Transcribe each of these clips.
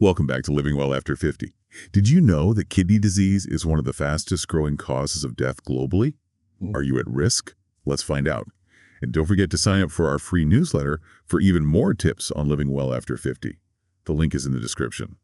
Welcome back to Living Well After 50. Did you know that kidney disease is one of the fastest growing causes of death globally? Are you at risk? Let's find out. And don't forget to sign up for our free newsletter for even more tips on living well after 50. The link is in the description.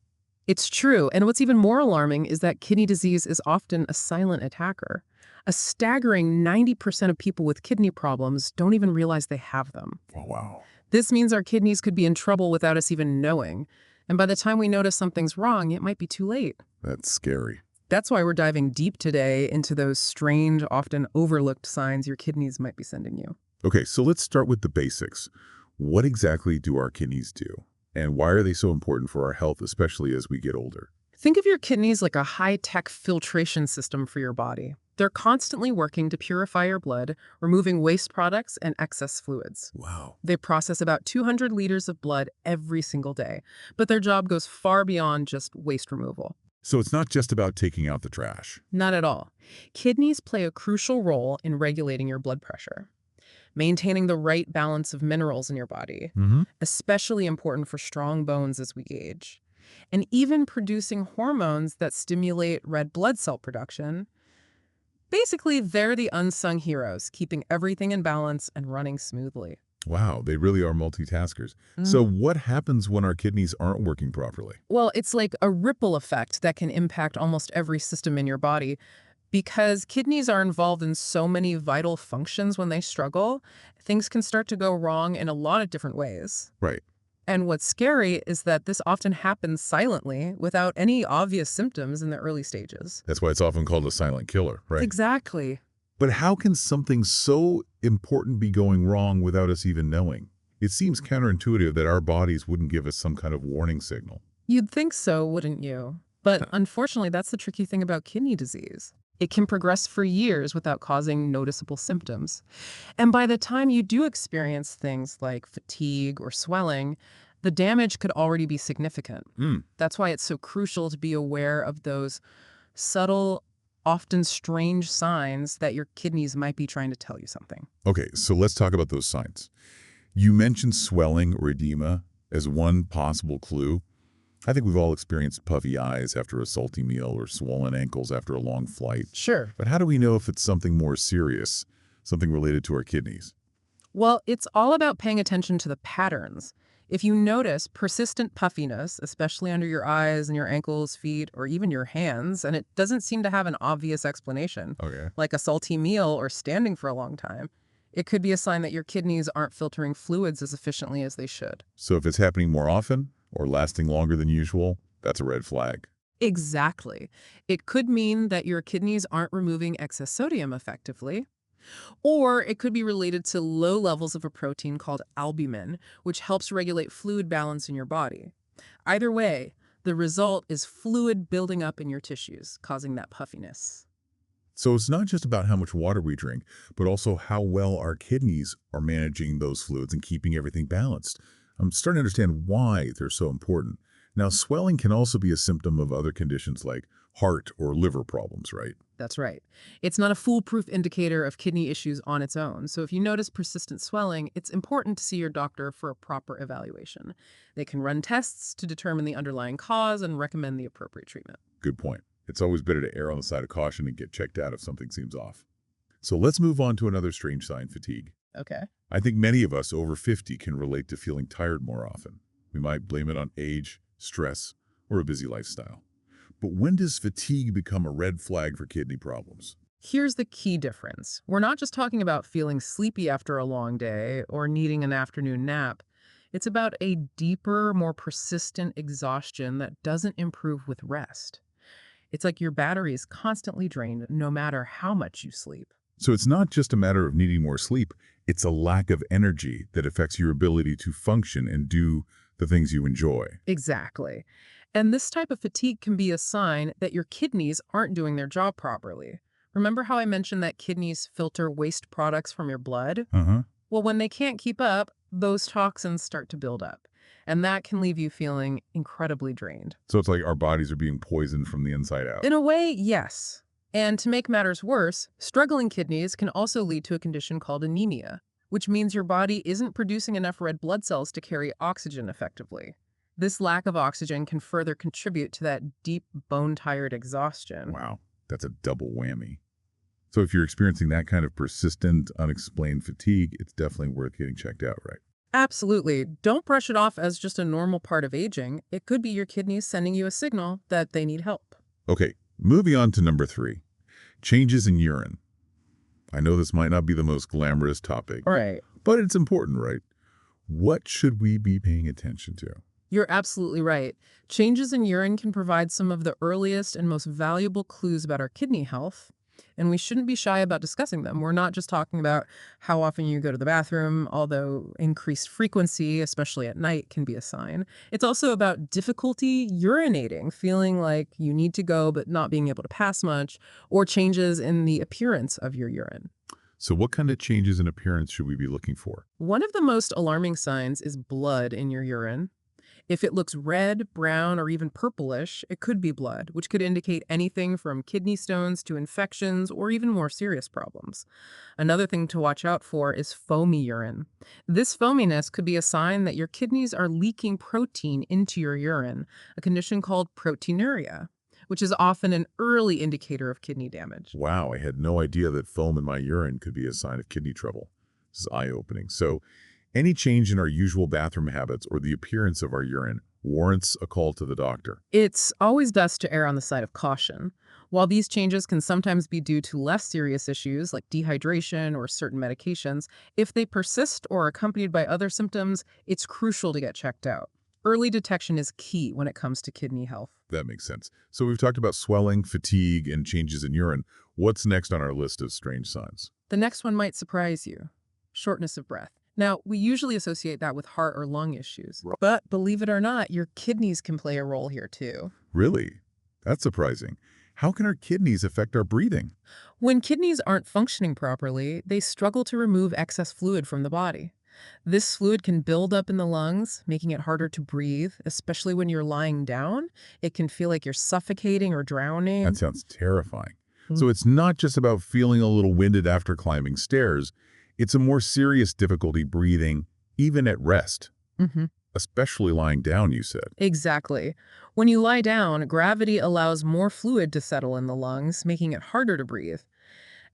It's true, and what's even more alarming is that kidney disease is often a silent attacker. A staggering 90% of people with kidney problems don't even realize they have them. Oh, wow. This means our kidneys could be in trouble without us even knowing. And by the time we notice something's wrong, it might be too late. That's scary. That's why we're diving deep today into those strange, often overlooked signs your kidneys might be sending you. Okay, so let's start with the basics. What exactly do our kidneys do? And why are they so important for our health, especially as we get older? Think of your kidneys like a high-tech filtration system for your body. They're constantly working to purify your blood, removing waste products and excess fluids. Wow. They process about 200 liters of blood every single day, but their job goes far beyond just waste removal. So it's not just about taking out the trash. Not at all. Kidneys play a crucial role in regulating your blood pressure, maintaining the right balance of minerals in your body, especially important for strong bones as we age, and even producing hormones that stimulate red blood cell production. Basically, they're the unsung heroes, keeping everything in balance and running smoothly. Wow, they really are multitaskers. So what happens when our kidneys aren't working properly? Well, it's like a ripple effect that can impact almost every system in your body. Because kidneys are involved in so many vital functions when they struggle, things can start to go wrong in a lot of different ways. Right. And what's scary is that this often happens silently without any obvious symptoms in the early stages. That's why it's often called a silent killer, right? Exactly. But how can something so important be going wrong without us even knowing? It seems counterintuitive that our bodies wouldn't give us some kind of warning signal. You'd think so, wouldn't you? But unfortunately, that's the tricky thing about kidney disease. It can progress for years without causing noticeable symptoms. And by the time you do experience things like fatigue or swelling, the damage could already be significant. That's why it's so crucial to be aware of those subtle, often strange signs that your kidneys might be trying to tell you something. Okay, so let's talk about those signs. You mentioned swelling or edema as one possible clue. I think we've all experienced puffy eyes after a salty meal or swollen ankles after a long flight. Sure. But how do we know if it's something more serious, something related to our kidneys? Well, it's all about paying attention to the patterns. If you notice persistent puffiness, especially under your eyes and your ankles, feet, or even your hands, and it doesn't seem to have an obvious explanation, Okay. like a salty meal or standing for a long time, it could be a sign that your kidneys aren't filtering fluids as efficiently as they should. So if it's happening more often or lasting longer than usual, that's a red flag. Exactly. It could mean that your kidneys aren't removing excess sodium effectively. Or it could be related to low levels of a protein called albumin, which helps regulate fluid balance in your body. Either way, the result is fluid building up in your tissues, causing that puffiness. So it's not just about how much water we drink, but also how well our kidneys are managing those fluids and keeping everything balanced. I'm starting to understand why they're so important. Now, swelling can also be a symptom of other conditions like heart or liver problems, right? That's right. It's not a foolproof indicator of kidney issues on its own. So if you notice persistent swelling, it's important to see your doctor for a proper evaluation. They can run tests to determine the underlying cause and recommend the appropriate treatment. Good point. It's always better to err on the side of caution and get checked out if something seems off. So let's move on to another strange sign, fatigue. Okay. I think many of us over 50 can relate to feeling tired more often. We might blame it on age, stress, or a busy lifestyle. But when does fatigue become a red flag for kidney problems? Here's the key difference. We're not just talking about feeling sleepy after a long day or needing an afternoon nap. It's about a deeper, more persistent exhaustion that doesn't improve with rest. It's like your battery is constantly drained no matter how much you sleep. So it's not just a matter of needing more sleep, it's a lack of energy that affects your ability to function and do the things you enjoy. Exactly. And this type of fatigue can be a sign that your kidneys aren't doing their job properly. Remember how I mentioned that kidneys filter waste products from your blood? Well, when they can't keep up, those toxins start to build up. And that can leave you feeling incredibly drained. So it's like our bodies are being poisoned from the inside out. In a way, yes. And to make matters worse, struggling kidneys can also lead to a condition called anemia, which means your body isn't producing enough red blood cells to carry oxygen effectively. This lack of oxygen can further contribute to that deep, bone-tired exhaustion. Wow, that's a double whammy. So if you're experiencing that kind of persistent, unexplained fatigue, it's definitely worth getting checked out, right? Absolutely. Don't brush it off as just a normal part of aging. It could be your kidneys sending you a signal that they need help. Okay, moving on to number 3, changes in urine. I know this might not be the most glamorous topic, Right. but it's important, right? What should we be paying attention to? You're absolutely right. Changes in urine can provide some of the earliest and most valuable clues about our kidney health, and we shouldn't be shy about discussing them. We're not just talking about how often you go to the bathroom, although increased frequency, especially at night, can be a sign. It's also about difficulty urinating, feeling like you need to go but not being able to pass much, or changes in the appearance of your urine. So what kind of changes in appearance should we be looking for? One of the most alarming signs is blood in your urine. If it looks red, brown, or even purplish, it could be blood, which could indicate anything from kidney stones to infections or even more serious problems. Another thing to watch out for is foamy urine. This foaminess could be a sign that your kidneys are leaking protein into your urine, a condition called proteinuria, which is often an early indicator of kidney damage. Wow, I had no idea that foam in my urine could be a sign of kidney trouble. This is eye-opening. So any change in our usual bathroom habits or the appearance of our urine warrants a call to the doctor. It's always best to err on the side of caution. While these changes can sometimes be due to less serious issues like dehydration or certain medications, if they persist or are accompanied by other symptoms, it's crucial to get checked out. Early detection is key when it comes to kidney health. That makes sense. So we've talked about swelling, fatigue, and changes in urine. What's next on our list of strange signs? The next one might surprise you: shortness of breath. Now, we usually associate that with heart or lung issues, but believe it or not, your kidneys can play a role here too. Really? That's surprising. How can our kidneys affect our breathing? When kidneys aren't functioning properly, they struggle to remove excess fluid from the body. This fluid can build up in the lungs, making it harder to breathe, especially when you're lying down. It can feel like you're suffocating or drowning. That sounds terrifying. So it's not just about feeling a little winded after climbing stairs. It's a more serious difficulty breathing, even at rest, Mhm. especially lying down, you said. Exactly. When you lie down, gravity allows more fluid to settle in the lungs, making it harder to breathe.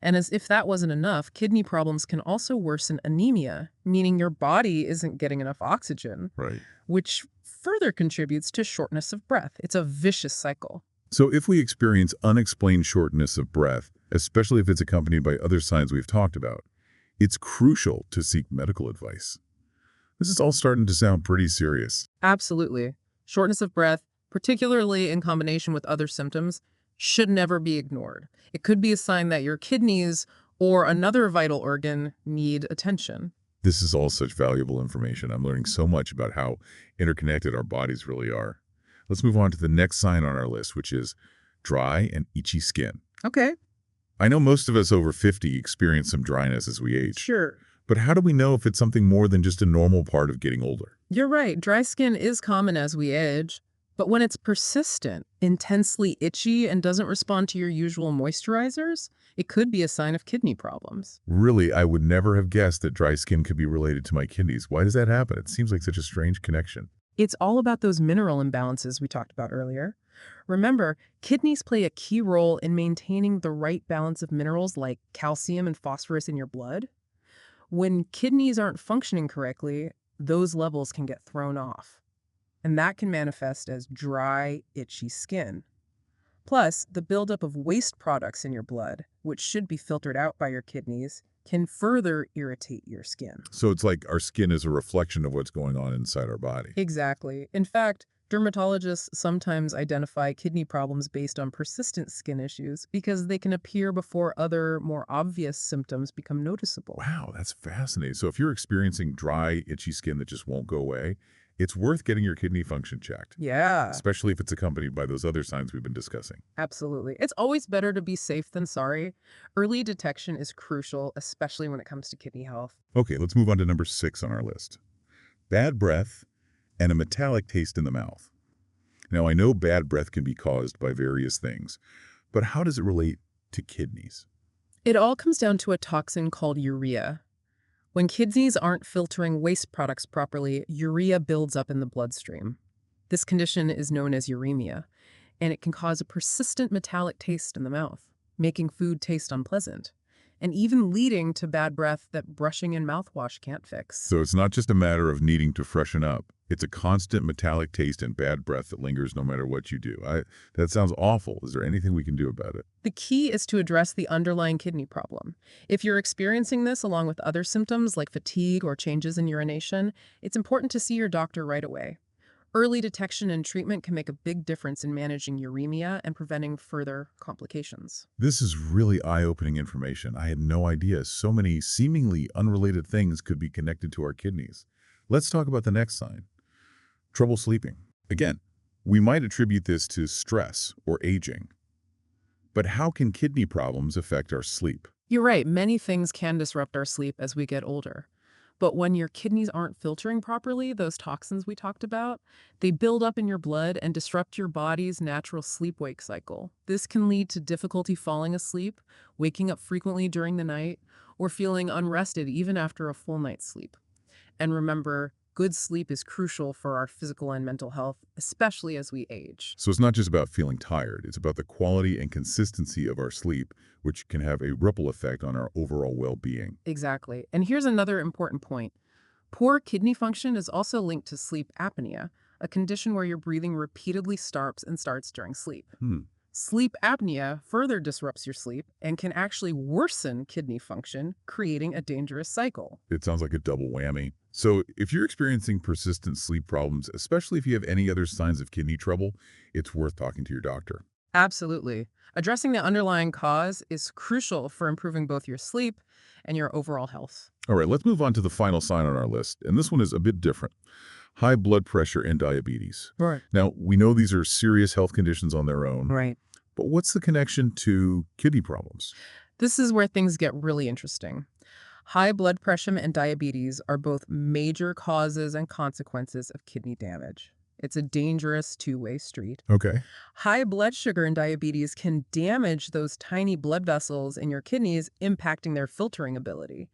And as if that wasn't enough, kidney problems can also worsen anemia, meaning your body isn't getting enough oxygen, Right. which further contributes to shortness of breath. It's a vicious cycle. So if we experience unexplained shortness of breath, especially if it's accompanied by other signs we've talked about, it's crucial to seek medical advice. This is all starting to sound pretty serious. Absolutely. Shortness of breath, particularly in combination with other symptoms, should never be ignored. It could be a sign that your kidneys or another vital organ need attention. This is all such valuable information. I'm learning so much about how interconnected our bodies really are. Let's move on to the next sign on our list, which is dry and itchy skin. Okay, I know most of us over 50 experience some dryness as we age, sure. but how do we know if it's something more than just a normal part of getting older? You're right. Dry skin is common as we age, but when it's persistent, intensely itchy, and doesn't respond to your usual moisturizers, it could be a sign of kidney problems. Really, I would never have guessed that dry skin could be related to my kidneys. Why does that happen? It seems like such a strange connection. It's all about those mineral imbalances we talked about earlier. Remember, kidneys play a key role in maintaining the right balance of minerals like calcium and phosphorus in your blood. When kidneys aren't functioning correctly, those levels can get thrown off, and that can manifest as dry, itchy skin. Plus, the buildup of waste products in your blood, which should be filtered out by your kidneys, can further irritate your skin. So it's like our skin is a reflection of what's going on inside our body. Exactly. In fact, dermatologists sometimes identify kidney problems based on persistent skin issues because they can appear before other, more obvious symptoms become noticeable. Wow, that's fascinating. So if you're experiencing dry, itchy skin that just won't go away, it's worth getting your kidney function checked, Yeah, especially if it's accompanied by those other signs we've been discussing. absolutely. It's always better to be safe than sorry. Early detection is crucial, especially when it comes to kidney health. Okay, let's move on to number 6 on our list. Bad breath and a metallic taste in the mouth. Now, I know bad breath can be caused by various things, but how does it relate to kidneys? It all comes down to a toxin called urea. When kidneys aren't filtering waste products properly, urea builds up in the bloodstream. This condition is known as uremia, and it can cause a persistent metallic taste in the mouth, making food taste unpleasant, and even leading to bad breath that brushing and mouthwash can't fix. So it's not just a matter of needing to freshen up. It's a constant metallic taste and bad breath that lingers no matter what you do. That sounds awful. Is there anything we can do about it? The key is to address the underlying kidney problem. If you're experiencing this along with other symptoms like fatigue or changes in urination, it's important to see your doctor right away. Early detection and treatment can make a big difference in managing uremia and preventing further complications. This is really eye-opening information. I had no idea so many seemingly unrelated things could be connected to our kidneys. Let's talk about the next sign. Trouble sleeping. Again, we might attribute this to stress or aging. But how can kidney problems affect our sleep? You're right, many things can disrupt our sleep as we get older. But when your kidneys aren't filtering properly, those toxins we talked about, they build up in your blood and disrupt your body's natural sleep-wake cycle. This can lead to difficulty falling asleep, waking up frequently during the night, or feeling unrested even after a full night's sleep. And remember, good sleep is crucial for our physical and mental health, especially as we age. So it's not just about feeling tired. It's about the quality and consistency of our sleep, which can have a ripple effect on our overall well-being. Exactly. And here's another important point. Poor kidney function is also linked to sleep apnea, a condition where your breathing repeatedly stops and starts during sleep. Sleep apnea further disrupts your sleep and can actually worsen kidney function, creating a dangerous cycle. It sounds like a double whammy. So if you're experiencing persistent sleep problems, especially if you have any other signs of kidney trouble, it's worth talking to your doctor. Absolutely. Addressing the underlying cause is crucial for improving both your sleep and your overall health. All right, let's move on to the final sign on our list, and this one is a bit different. High blood pressure and diabetes. Right. Now, we know these are serious health conditions on their own, Right. but what's the connection to kidney problems? This is where things get really interesting. High blood pressure and diabetes are both major causes and consequences of kidney damage. It's a dangerous two-way street. Okay. High blood sugar and diabetes can damage those tiny blood vessels in your kidneys, impacting their filtering ability.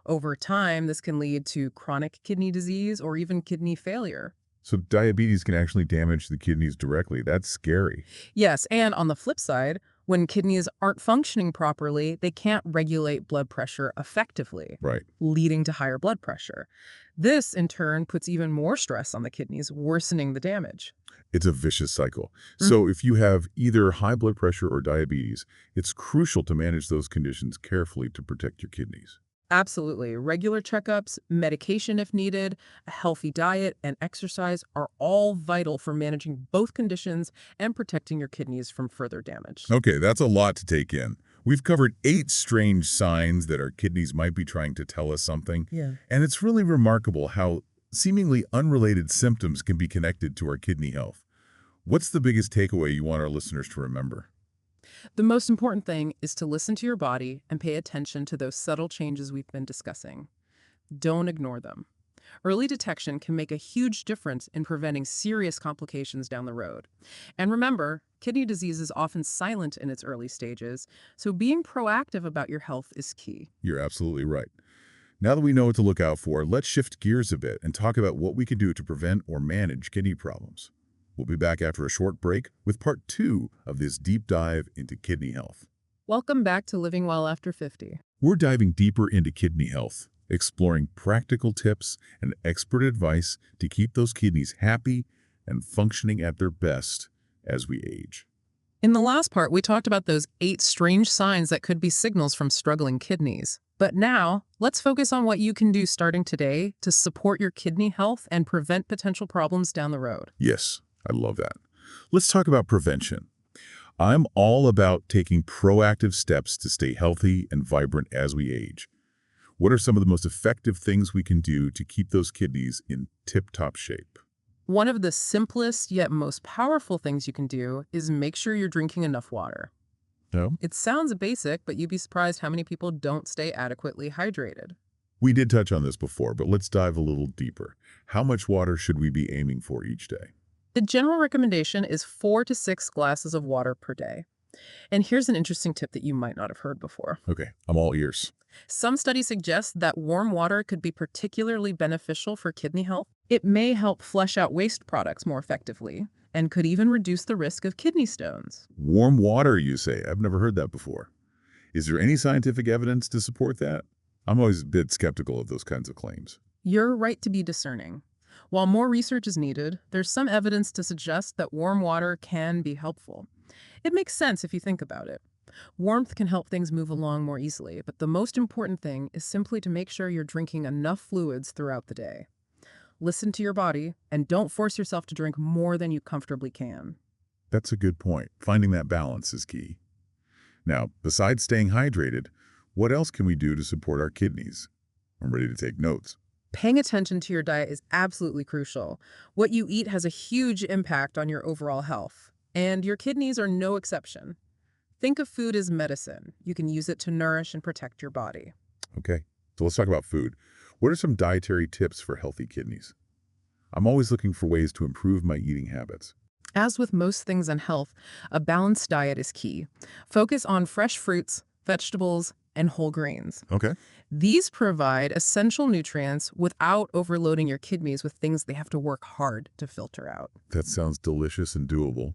Over time, this can lead to chronic kidney disease or even kidney failure. So diabetes can actually damage the kidneys directly. That's scary. Yes, and on the flip side, when kidneys aren't functioning properly, they can't regulate blood pressure effectively, Right. leading to higher blood pressure. This, in turn, puts even more stress on the kidneys, worsening the damage. It's a vicious cycle. So if you have either high blood pressure or diabetes, it's crucial to manage those conditions carefully to protect your kidneys. Absolutely. Regular checkups, medication if needed, a healthy diet, and exercise are all vital for managing both conditions and protecting your kidneys from further damage. Okay, that's a lot to take in. We've covered 8 strange signs that our kidneys might be trying to tell us something. Yeah. And it's really remarkable how seemingly unrelated symptoms can be connected to our kidney health. What's the biggest takeaway you want our listeners to remember? The most important thing is to listen to your body and pay attention to those subtle changes we've been discussing. Don't ignore them. Early detection can make a huge difference in preventing serious complications down the road. And remember, kidney disease is often silent in its early stages, so being proactive about your health is key. You're absolutely right. Now that we know what to look out for, let's shift gears a bit and talk about what we can do to prevent or manage kidney problems. We'll be back after a short break with part 2 of this deep dive into kidney health. Welcome back to Living Well After 50. We're diving deeper into kidney health, exploring practical tips and expert advice to keep those kidneys happy and functioning at their best as we age. In the last part, we talked about those 8 strange signs that could be signals from struggling kidneys. But now, let's focus on what you can do starting today to support your kidney health and prevent potential problems down the road. Yes, I love that. Let's talk about prevention. I'm all about taking proactive steps to stay healthy and vibrant as we age. What are some of the most effective things we can do to keep those kidneys in tip-top shape? One of the simplest yet most powerful things you can do is make sure you're drinking enough water. No? It sounds basic, but you'd be surprised how many people don't stay adequately hydrated. We did touch on this before, but let's dive a little deeper. How much water should we be aiming for each day? The general recommendation is 4 to 6 glasses of water per day. And here's an interesting tip that you might not have heard before. Okay, I'm all ears. Some studies suggest that warm water could be particularly beneficial for kidney health. It may help flush out waste products more effectively and could even reduce the risk of kidney stones. Warm water, you say? I've never heard that before. Is there any scientific evidence to support that? I'm always a bit skeptical of those kinds of claims. You're right to be discerning. While more research is needed, there's some evidence to suggest that warm water can be helpful. It makes sense if you think about it. Warmth can help things move along more easily, but the most important thing is simply to make sure you're drinking enough fluids throughout the day. Listen to your body and don't force yourself to drink more than you comfortably can. That's a good point. Finding that balance is key. Now, besides staying hydrated, what else can we do to support our kidneys? I'm ready to take notes. Paying attention to your diet is absolutely crucial. What you eat has a huge impact on your overall health, and your kidneys are no exception. Think of food as medicine. You can use it to nourish and protect your body. Okay, so let's talk about food. What are some dietary tips for healthy kidneys? I'm always looking for ways to improve my eating habits. As with most things in health, a balanced diet is key. Focus on fresh fruits, vegetables, and whole grains. Okay. These provide essential nutrients without overloading your kidneys with things they have to work hard to filter out. That sounds delicious and doable.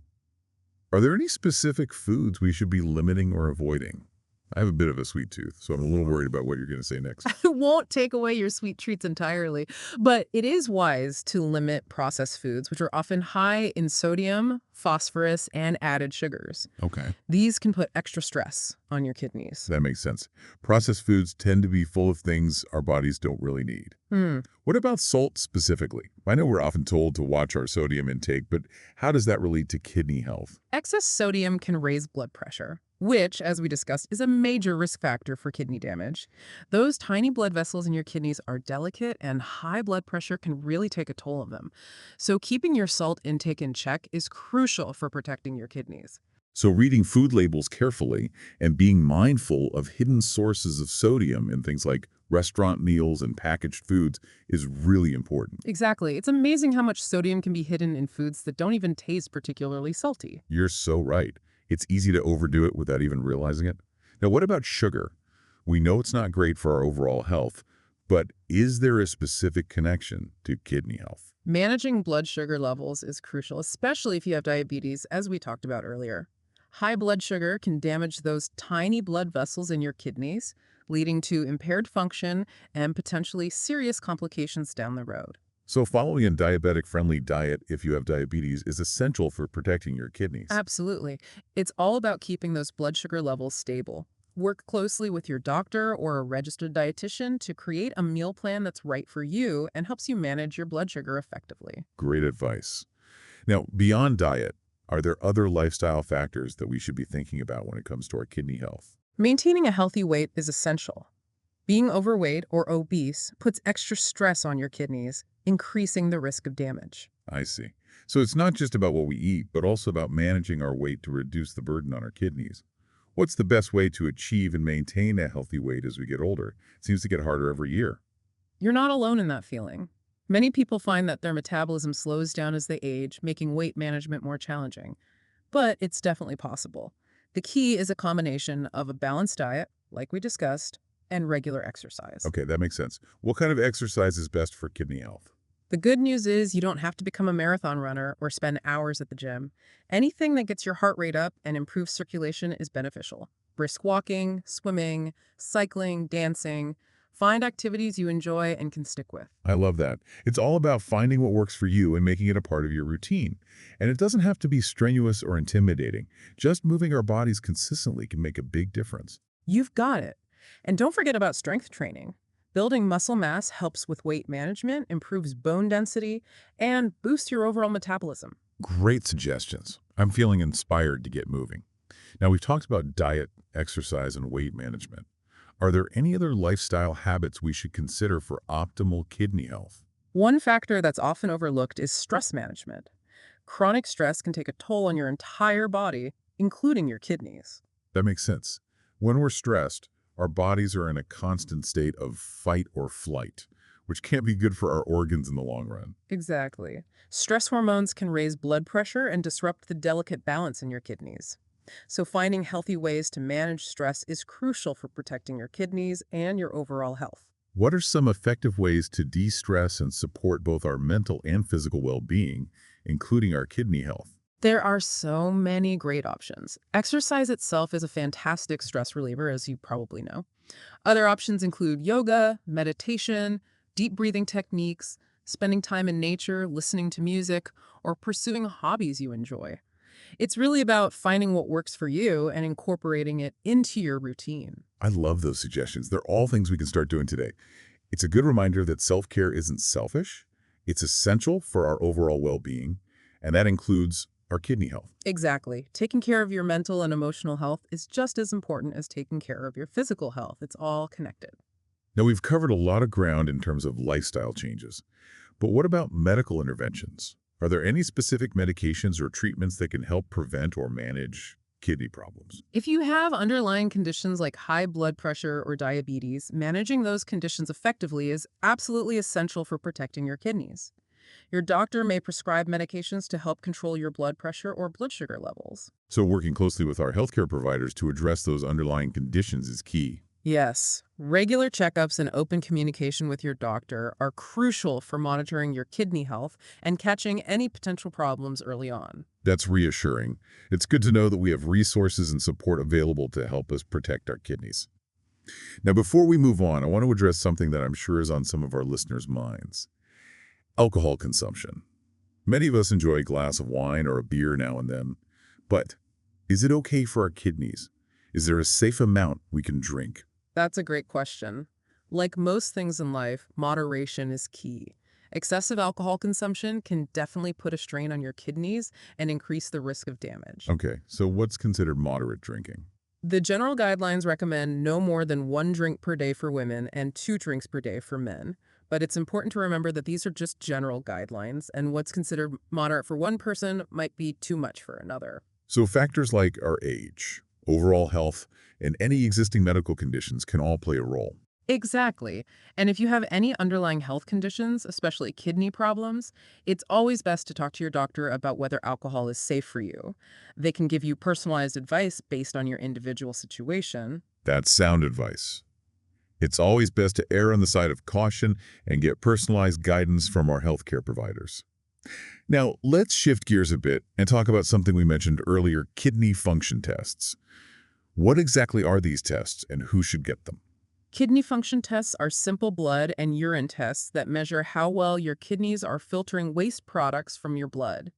Are there any specific foods we should be limiting or avoiding? I have a bit of a sweet tooth, so I'm a little worried about what you're going to say next. It won't take away your sweet treats entirely, but it is wise to limit processed foods, which are often high in sodium, phosphorus, and added sugars. Okay, These can put extra stress on your kidneys. that makes sense. Processed foods tend to be full of things our bodies don't really need. Hmm. What about salt specifically? I know we're often told to watch our sodium intake, but how does that relate to kidney health? Excess sodium can raise blood pressure, which, as we discussed, is a major risk factor for kidney damage. Those tiny blood vessels in your kidneys are delicate, and high blood pressure can really take a toll on them. So keeping your salt intake in check is crucial for protecting your kidneys. So reading food labels carefully and being mindful of hidden sources of sodium in things like restaurant meals and packaged foods is really important. Exactly. It's amazing how much sodium can be hidden in foods that don't even taste particularly salty. You're so right. It's easy to overdo it without even realizing it. Now, what about sugar? We know it's not great for our overall health, but is there a specific connection to kidney health? Managing blood sugar levels is crucial, especially if you have diabetes, as we talked about earlier. High blood sugar can damage those tiny blood vessels in your kidneys, leading to impaired function and potentially serious complications down the road. So following a diabetic-friendly diet if you have diabetes is essential for protecting your kidneys. Absolutely. It's all about keeping those blood sugar levels stable. Work closely with your doctor or a registered dietitian to create a meal plan that's right for you and helps you manage your blood sugar effectively. Great advice. Now, beyond diet, are there other lifestyle factors that we should be thinking about when it comes to our kidney health? Maintaining a healthy weight is essential. Being overweight or obese puts extra stress on your kidneys, increasing the risk of damage. I see. So it's not just about what we eat, but also about managing our weight to reduce the burden on our kidneys. What's the best way to achieve and maintain a healthy weight as we get older? It seems to get harder every year. You're not alone in that feeling. Many people find that their metabolism slows down as they age, making weight management more challenging. But it's definitely possible. The key is a combination of a balanced diet, like we discussed, and regular exercise. Okay, that makes sense. What kind of exercise is best for kidney health? The good news is you don't have to become a marathon runner or spend hours at the gym. Anything that gets your heart rate up and improves circulation is beneficial. Brisk walking, swimming, cycling, dancing. Find activities you enjoy and can stick with. I love that. It's all about finding what works for you and making it a part of your routine. And it doesn't have to be strenuous or intimidating. Just moving our bodies consistently can make a big difference. You've got it. And don't forget about strength training. Building muscle mass helps with weight management, improves bone density, and boosts your overall metabolism. Great suggestions. I'm feeling inspired to get moving. Now, we've talked about diet, exercise, and weight management. Are there any other lifestyle habits we should consider for optimal kidney health? One factor that's often overlooked is stress management. Chronic stress can take a toll on your entire body, including your kidneys. That makes sense. When we're stressed, our bodies are in a constant state of fight or flight, which can't be good for our organs in the long run. Exactly. Stress hormones can raise blood pressure and disrupt the delicate balance in your kidneys. So finding healthy ways to manage stress is crucial for protecting your kidneys and your overall health. What are some effective ways to de-stress and support both our mental and physical well-being, including our kidney health? There are so many great options. Exercise itself is a fantastic stress reliever, as you probably know. Other options include yoga, meditation, deep breathing techniques, spending time in nature, listening to music, or pursuing hobbies you enjoy. It's really about finding what works for you and incorporating it into your routine. I love those suggestions. They're all things we can start doing today. It's a good reminder that self-care isn't selfish. It's essential for our overall well-being, and that includes our kidney health. Exactly. Taking care of your mental and emotional health is just as important as taking care of your physical health. It's all connected. Now, we've covered a lot of ground in terms of lifestyle changes, but what about medical interventions? Are there any specific medications or treatments that can help prevent or manage kidney problems? If you have underlying conditions like high blood pressure or diabetes, managing those conditions effectively is absolutely essential for protecting your kidneys. Your doctor may prescribe medications to help control your blood pressure or blood sugar levels. So working closely with our healthcare providers to address those underlying conditions is key. Yes, regular checkups and open communication with your doctor are crucial for monitoring your kidney health and catching any potential problems early on. That's reassuring. It's good to know that we have resources and support available to help us protect our kidneys. Now, before we move on, I want to address something that I'm sure is on some of our listeners' minds. Alcohol consumption. Many of us enjoy a glass of wine or a beer now and then, but is it okay for our kidneys? Is there a safe amount we can drink? That's a great question. Like most things in life, moderation is key. Excessive alcohol consumption can definitely put a strain on your kidneys and increase the risk of damage. Okay, so what's considered moderate drinking? The general guidelines recommend no more than 1 drink per day for women and 2 drinks per day for men. But it's important to remember that these are just general guidelines, and what's considered moderate for one person might be too much for another. So factors like our age, overall health, and any existing medical conditions can all play a role. Exactly. And if you have any underlying health conditions, especially kidney problems, it's always best to talk to your doctor about whether alcohol is safe for you. They can give you personalized advice based on your individual situation. That's sound advice. It's always best to err on the side of caution and get personalized guidance from our healthcare providers. Now, let's shift gears a bit and talk about something we mentioned earlier, kidney function tests. What exactly are these tests and who should get them? Kidney function tests are simple blood and urine tests that measure how well your kidneys are filtering waste products from your blood.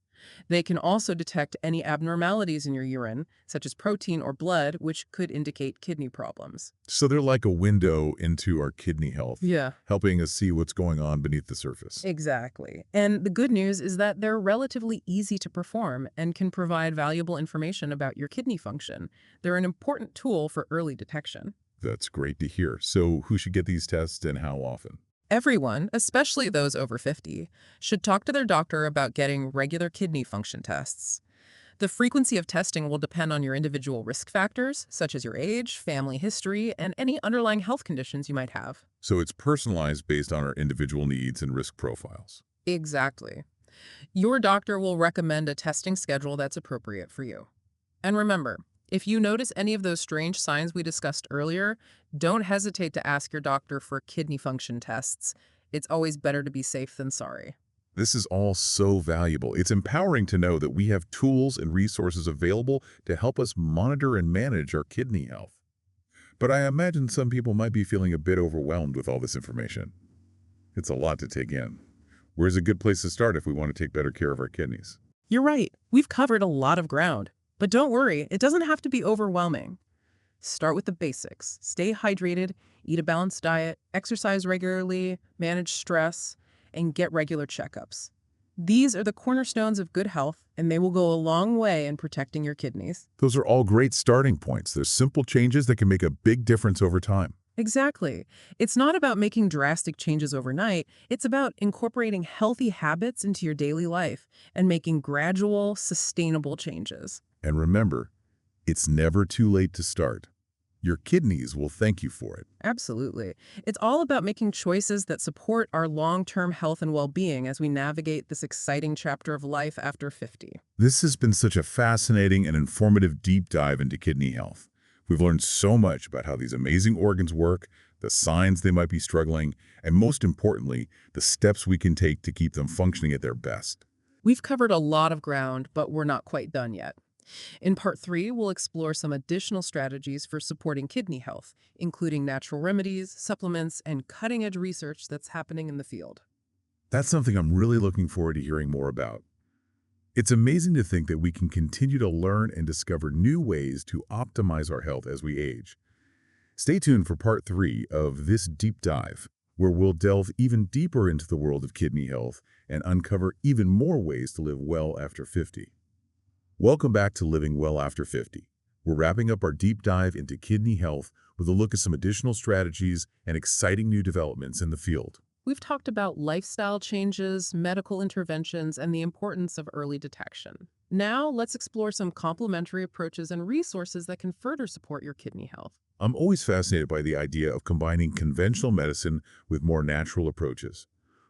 They can also detect any abnormalities in your urine, such as protein or blood, which could indicate kidney problems. So they're like a window into our kidney health, Yeah, helping us see what's going on beneath the surface. exactly. And the good news is that they're relatively easy to perform and can provide valuable information about your kidney function. They're an important tool for early detection. That's great to hear. So who should get these tests and how often? Everyone, especially those over 50, should talk to their doctor about getting regular kidney function tests. The frequency of testing will depend on your individual risk factors, such as your age, family history, and any underlying health conditions you might have. So it's personalized based on our individual needs and risk profiles. Exactly. Your doctor will recommend a testing schedule that's appropriate for you. And remember, if you notice any of those strange signs we discussed earlier, don't hesitate to ask your doctor for kidney function tests. It's always better to be safe than sorry. This is all so valuable. It's empowering to know that we have tools and resources available to help us monitor and manage our kidney health. But I imagine some people might be feeling a bit overwhelmed with all this information. It's a lot to take in. Where's a good place to start if we want to take better care of our kidneys? You're right. We've covered a lot of ground. But don't worry, it doesn't have to be overwhelming. Start with the basics. Stay hydrated, eat a balanced diet, exercise regularly, manage stress, and get regular checkups. These are the cornerstones of good health, and they will go a long way in protecting your kidneys. Those are all great starting points. There's simple changes that can make a big difference over time. Exactly. It's not about making drastic changes overnight. It's about incorporating healthy habits into your daily life and making gradual, sustainable changes. And remember, it's never too late to start. Your kidneys will thank you for it. Absolutely. It's all about making choices that support our long-term health and well-being as we navigate this exciting chapter of life after 50. This has been such a fascinating and informative deep dive into kidney health. We've learned so much about how these amazing organs work, the signs they might be struggling, and most importantly, the steps we can take to keep them functioning at their best. We've covered a lot of ground, but we're not quite done yet. In part 3, we'll explore some additional strategies for supporting kidney health, including natural remedies, supplements, and cutting-edge research that's happening in the field. That's something I'm really looking forward to hearing more about. It's amazing to think that we can continue to learn and discover new ways to optimize our health as we age. Stay tuned for part 3 of this deep dive, where we'll delve even deeper into the world of kidney health and uncover even more ways to live well after 50. Welcome back to Living Well After 50. We're wrapping up our deep dive into kidney health with a look at some additional strategies and exciting new developments in the field. We've talked about lifestyle changes, medical interventions, and the importance of early detection. Now, let's explore some complementary approaches and resources that can further support your kidney health. I'm always fascinated by the idea of combining conventional medicine with more natural approaches.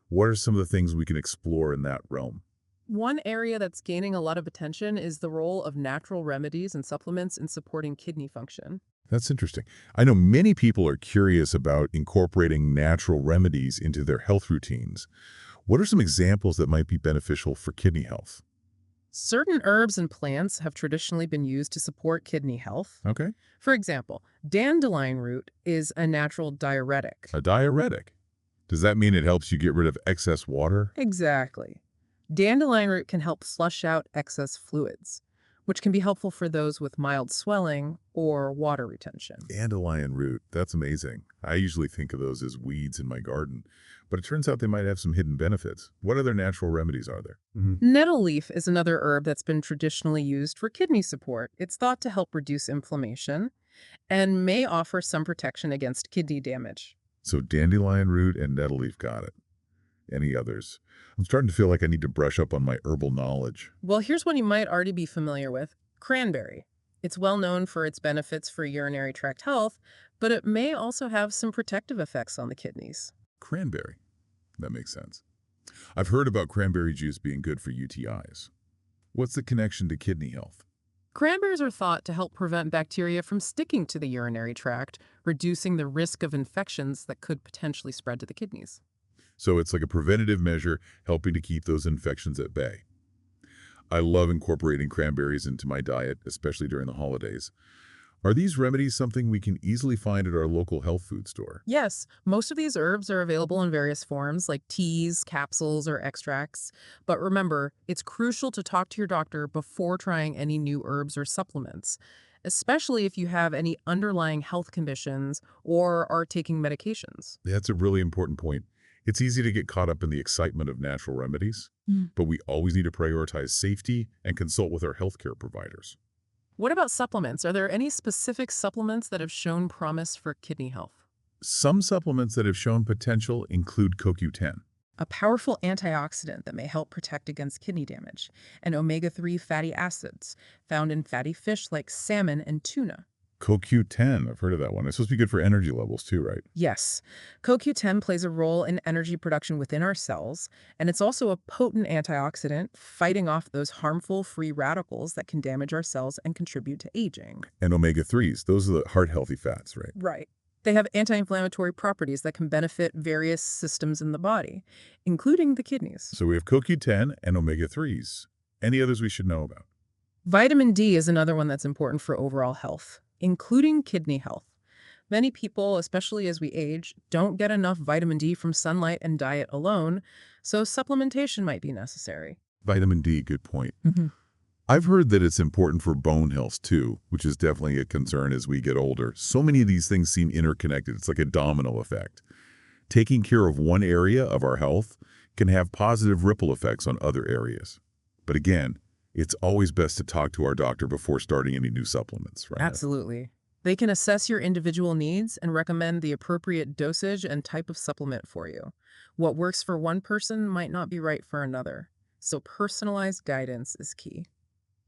What are some of the things we can explore in that realm? One area that's gaining a lot of attention is the role of natural remedies and supplements in supporting kidney function. That's interesting. I know many people are curious about incorporating natural remedies into their health routines. What are some examples that might be beneficial for kidney health? Certain herbs and plants have traditionally been used to support kidney health. Okay. For example, dandelion root is a natural diuretic. A diuretic. Does that mean it helps you get rid of excess water? Exactly. Dandelion root can help flush out excess fluids, which can be helpful for those with mild swelling or water retention. Dandelion root. That's amazing. I usually think of those as weeds in my garden, but it turns out they might have some hidden benefits. What other natural remedies are there? Nettle leaf is another herb that's been traditionally used for kidney support. It's thought to help reduce inflammation and may offer some protection against kidney damage. So dandelion root and nettle leaf, got it. Any others? I'm starting to feel like I need to brush up on my herbal knowledge. Well, here's one you might already be familiar with: cranberry. It's well known for its benefits for urinary tract health, but it may also have some protective effects on the kidneys. Cranberry. That makes sense. I've heard about cranberry juice being good for UTIs. What's the connection to kidney health? Cranberries are thought to help prevent bacteria from sticking to the urinary tract, reducing the risk of infections that could potentially spread to the kidneys. So it's like a preventative measure helping to keep those infections at bay. I love incorporating cranberries into my diet, especially during the holidays. Are these remedies something we can easily find at our local health food store? Yes, most of these herbs are available in various forms like teas, capsules, or extracts. But remember, it's crucial to talk to your doctor before trying any new herbs or supplements, especially if you have any underlying health conditions or are taking medications. That's a really important point. It's easy to get caught up in the excitement of natural remedies, but we always need to prioritize safety and consult with our healthcare providers. What about supplements? Are there any specific supplements that have shown promise for kidney health? Some supplements that have shown potential include CoQ10. A powerful antioxidant that may help protect against kidney damage, and omega-3 fatty acids found in fatty fish like salmon and tuna. CoQ10, I've heard of that one. It's supposed to be good for energy levels too, right? Yes, CoQ10 plays a role in energy production within our cells, and it's also a potent antioxidant fighting off those harmful free radicals that can damage our cells and contribute to aging. And omega-3s, those are the heart-healthy fats, right? Right. They have anti-inflammatory properties that can benefit various systems in the body, including the kidneys. So we have CoQ10 and omega-3s. Any others we should know about? Vitamin D is another one that's important for overall health, including kidney health. Many people, especially as we age, don't get enough vitamin D from sunlight and diet alone, so supplementation might be necessary. Vitamin D, good point. I've heard that it's important for bone health too, which is definitely a concern as we get older. So many of these things seem interconnected. It's like a domino effect. Taking care of one area of our health can have positive ripple effects on other areas. But again, it's always best to talk to our doctor before starting any new supplements, right? Absolutely. They can assess your individual needs and recommend the appropriate dosage and type of supplement for you. What works for one person might not be right for another, so personalized guidance is key.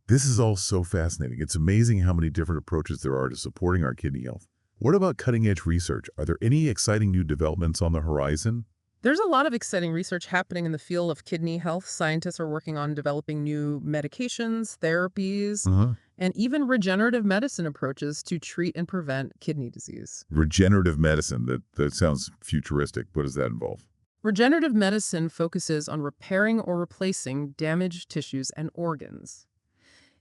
This is all so fascinating. It's amazing how many different approaches there are to supporting our kidney health. What about cutting-edge research? Are there any exciting new developments on the horizon? There's a lot of exciting research happening in the field of kidney health. Scientists are working on developing new medications, therapies, Uh-huh. and even regenerative medicine approaches to treat and prevent kidney disease. Regenerative medicine, that sounds futuristic. What does that involve? Regenerative medicine focuses on repairing or replacing damaged tissues and organs.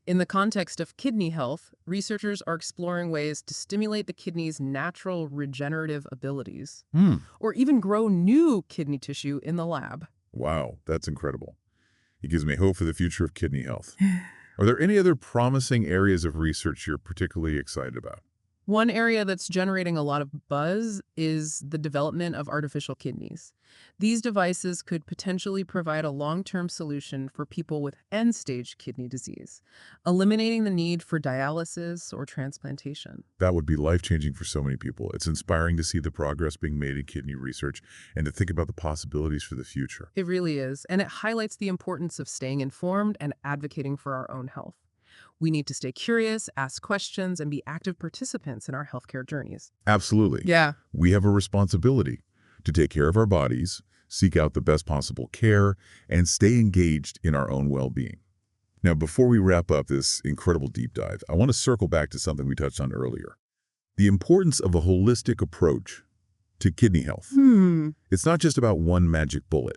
In the context of kidney health, researchers are exploring ways to stimulate the kidney's natural regenerative abilities, Hmm. or even grow new kidney tissue in the lab. Wow, that's incredible. It gives me hope for the future of kidney health. Are there any other promising areas of research you're particularly excited about? One area that's generating a lot of buzz is the development of artificial kidneys. These devices could potentially provide a long-term solution for people with end-stage kidney disease, eliminating the need for dialysis or transplantation. That would be life-changing for so many people. It's inspiring to see the progress being made in kidney research and to think about the possibilities for the future. It really is, and it highlights the importance of staying informed and advocating for our own health. We need to stay curious, ask questions, and be active participants in our healthcare journeys. Absolutely. Yeah. We have a responsibility to take care of our bodies, seek out the best possible care, and stay engaged in our own well-being. Now, before we wrap up this incredible deep dive, I want to circle back to something we touched on earlier. The importance of a holistic approach to kidney health. It's not just about one magic bullet.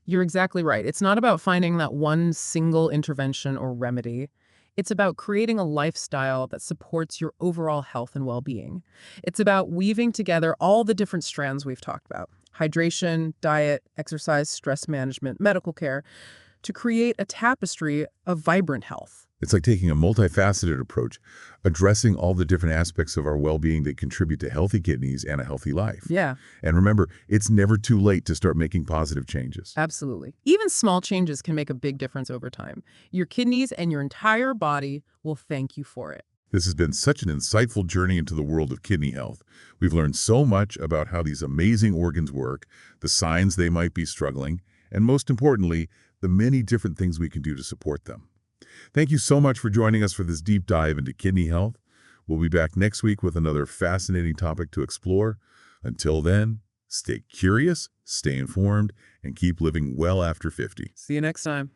You're exactly right. It's not about finding that one single intervention or remedy. It's about creating a lifestyle that supports your overall health and well-being. It's about weaving together all the different strands we've talked about: hydration, diet, exercise, stress management, medical care, to create a tapestry of vibrant health. It's like taking a multifaceted approach, addressing all the different aspects of our well-being that contribute to healthy kidneys and a healthy life. Yeah, And remember, it's never too late to start making positive changes. absolutely. Even small changes can make a big difference over time. Your kidneys and your entire body will thank you for it. This has been such an insightful journey into the world of kidney health. We've learned so much about how these amazing organs work, the signs they might be struggling, and most importantly, the many different things we can do to support them. Thank you so much for joining us for this deep dive into kidney health. We'll be back next week with another fascinating topic to explore. Until then, stay curious, stay informed, and keep living well after 50. See you next time.